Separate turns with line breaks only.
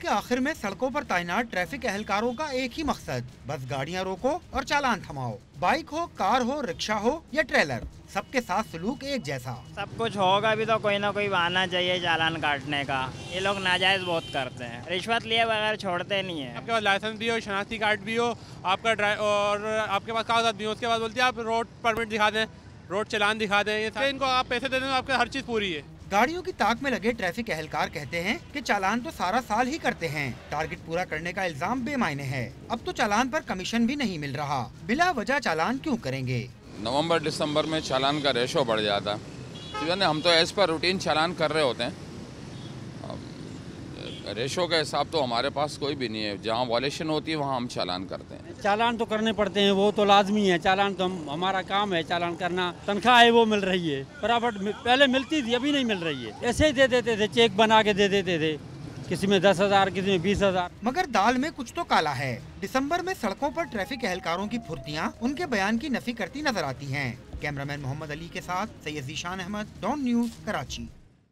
के आखिर में सड़कों पर तैनात ट्रैफिक एहलकारों का एक ही मकसद, बस गाड़ियां रोको और चालान थमाओ। बाइक हो, कार हो, रिक्शा हो या ट्रेलर, सबके साथ सलूक एक जैसा।
सब कुछ होगा भी तो कोई ना कोई बहाना चाहिए चालान काटने का। ये लोग नाजायज बहुत करते हैं, रिश्वत लिए बगैर छोड़ते नहीं है।
आपके पास लाइसेंस भी हो, शनाख्ती कार्ड भी हो, आपका और आपके पास कागजात भी हो, उसके बाद बोलते हैं आप रोड परमिट दिखा दें, रोड चालान दिखा दें। ये इनको आप पैसे दे दें, आपके हर चीज पूरी है।
गाड़ियों की ताक में लगे ट्रैफिक एहलकार कहते हैं कि चालान तो सारा साल ही करते हैं, टारगेट पूरा करने का इल्जाम बेमायने है। अब तो चालान पर कमीशन भी नहीं मिल रहा, बिला वजह चालान क्यों करेंगे।
नवंबर दिसंबर में चालान का रेशो बढ़ जाता है। हम तो एज पर रूटीन चालान कर रहे होते हैं। रेशो का हिसाब तो हमारे पास कोई भी नहीं है। जहाँ वॉलेशन होती है वहाँ हम चालान करते हैं।
चालान तो करने पड़ते हैं, वो तो लाजमी है। चालान तो हमारा काम है, चालान करना। तनख्वाह है वो मिल रही है, बराबर पहले मिलती थी, अभी नहीं मिल रही है। ऐसे ही दे देते थे, चेक बना के दे देते थे, किसी में 10,000, किसी में 20,000।
मगर दाल में कुछ तो काला है। दिसंबर में सड़कों पर ट्रैफिक एहलकारों की फुर्तियां उनके बयान की नफी करती नजर आती हैं। कैमरामैन मोहम्मद अली के साथ सैयद ज़ीशान अहमद, डॉन न्यूज़, कराची।